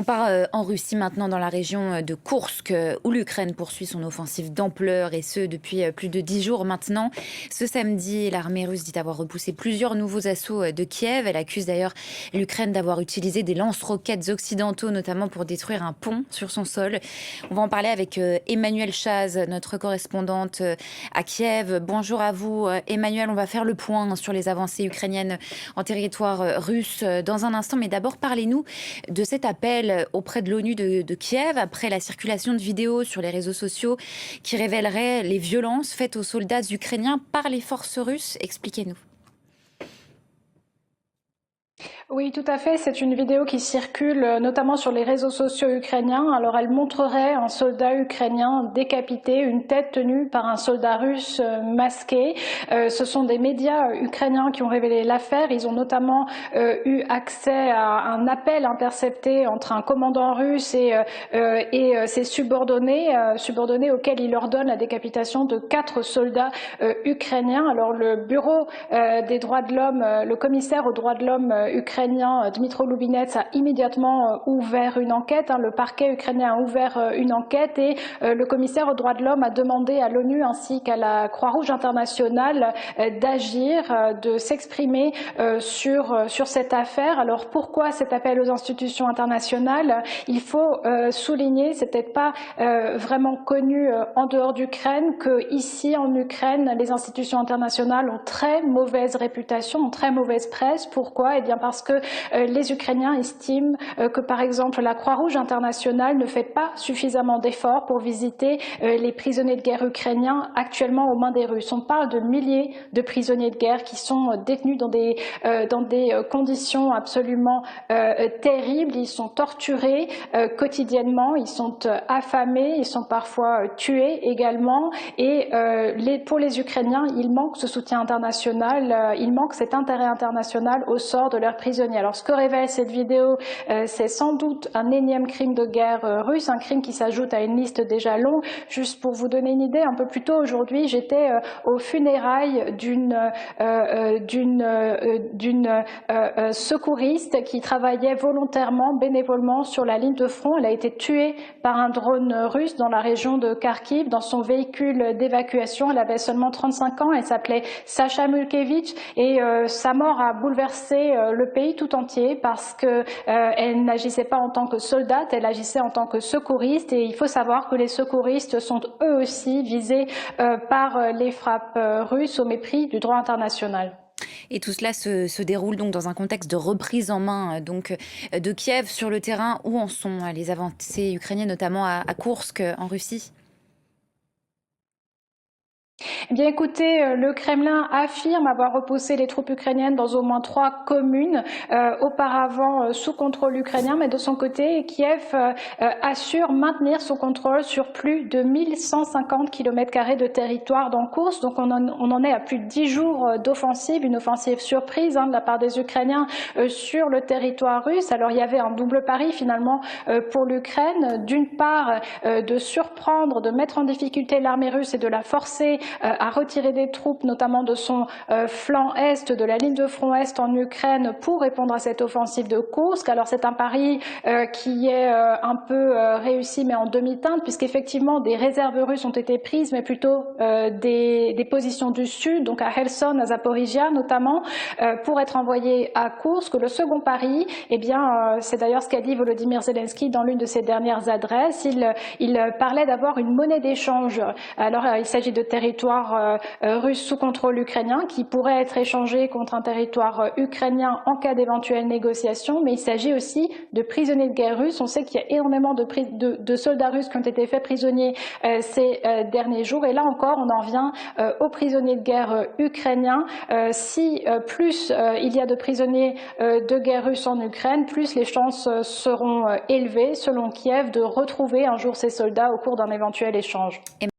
On part en Russie maintenant, dans la région de Koursk, où l'Ukraine poursuit son offensive d'ampleur, et ce depuis plus de 10 jours maintenant. Ce samedi, l'armée russe dit avoir repoussé plusieurs nouveaux assauts de Kiev. Elle accuse d'ailleurs l'Ukraine d'avoir utilisé des lance-roquettes occidentaux, notamment pour détruire un pont sur son sol. On va en parler avec Emmanuelle Chaz, notre correspondante à Kiev. Bonjour à vous, Emmanuelle. On va faire le point sur les avancées ukrainiennes en territoire russe dans un instant. Mais d'abord, parlez-nous de cet appel auprès de l'ONU de Kiev après la circulation de vidéos sur les réseaux sociaux qui révéleraient les violences faites aux soldats ukrainiens par les forces russes. Expliquez-nous. Oui, tout à fait. C'est une vidéo qui circule notamment sur les réseaux sociaux ukrainiens. Alors, elle montrerait un soldat ukrainien décapité, une tête tenue par un soldat russe masqué. Ce sont des médias ukrainiens qui ont révélé l'affaire. Ils ont notamment eu accès à un appel intercepté entre un commandant russe et ses subordonnés auxquels il ordonne la décapitation de 4 soldats ukrainiens. Alors, le bureau des droits de l'homme, le commissaire aux droits de l'homme ukrainien, Dmytro Lubinets, a immédiatement ouvert une enquête. Le parquet ukrainien a ouvert une enquête et le commissaire aux droits de l'homme a demandé à l'ONU ainsi qu'à la Croix-Rouge internationale d'agir, de s'exprimer sur cette affaire. Alors pourquoi cet appel aux institutions internationales? Il faut souligner, c'est peut-être pas vraiment connu en dehors d'Ukraine, que ici en Ukraine, les institutions internationales ont très mauvaise réputation, ont très mauvaise presse. Pourquoi? Eh bien parce que les Ukrainiens estiment que, par exemple, la Croix-Rouge internationale ne fait pas suffisamment d'efforts pour visiter les prisonniers de guerre ukrainiens actuellement aux mains des Russes. On parle de milliers de prisonniers de guerre qui sont détenus dans des conditions absolument terribles. Ils sont torturés quotidiennement, ils sont affamés, ils sont parfois tués également. Et pour les Ukrainiens, il manque ce soutien international, il manque cet intérêt international au sort de leurs prisonniers. Alors ce que révèle cette vidéo, c'est sans doute un énième crime de guerre russe, un crime qui s'ajoute à une liste déjà longue. Juste pour vous donner une idée, un peu plus tôt aujourd'hui, j'étais aux funérailles d'une secouriste qui travaillait volontairement, bénévolement sur la ligne de front. Elle a été tuée par un drone russe dans la région de Kharkiv, dans son véhicule d'évacuation. Elle avait seulement 35 ans, elle s'appelait Sacha Mulkevich et sa mort a bouleversé le pays tout entier parce que elle n'agissait pas en tant que soldate, elle agissait en tant que secouriste. Et il faut savoir que les secouristes sont eux aussi visés par les frappes russes au mépris du droit international. Et tout cela se déroule donc dans un contexte de reprise en main de Kiev sur le terrain. Où en sont les avancées ukrainiennes, notamment à Koursk en Russie? Eh bien, écoutez, le Kremlin affirme avoir repoussé les troupes ukrainiennes dans au moins 3 communes auparavant sous contrôle ukrainien, mais de son côté, Kiev assure maintenir son contrôle sur plus de 1150 km² de territoire dans Koursk. Donc on en est à plus de 10 jours d'offensive, une offensive surprise de la part des Ukrainiens sur le territoire russe. Alors il y avait un double pari finalement pour l'Ukraine. D'une part, de surprendre, de mettre en difficulté l'armée russe et de la forcer à retirer des troupes, notamment de son flanc est, de la ligne de front est en Ukraine, pour répondre à cette offensive de Koursk. Alors c'est un pari qui est un peu réussi, mais en demi-teinte, puisqu'effectivement des réserves russes ont été prises, mais plutôt des positions du sud, donc à Kherson, à Zaporizhia notamment, pour être envoyées à Koursk. Le second pari, eh bien, c'est d'ailleurs ce qu'a dit Volodymyr Zelensky dans l'une de ses dernières adresses. Il parlait d'avoir une monnaie d'échange. Alors il s'agit de territoires russe sous contrôle ukrainien qui pourrait être échangé contre un territoire ukrainien en cas d'éventuelle négociation, mais il s'agit aussi de prisonniers de guerre russes. On sait qu'il y a énormément de soldats russes qui ont été faits prisonniers ces derniers jours, et là encore on en revient aux prisonniers de guerre ukrainiens. Si plus il y a de prisonniers de guerre russes en Ukraine, plus les chances seront élevées, selon Kiev, de retrouver un jour ces soldats au cours d'un éventuel échange.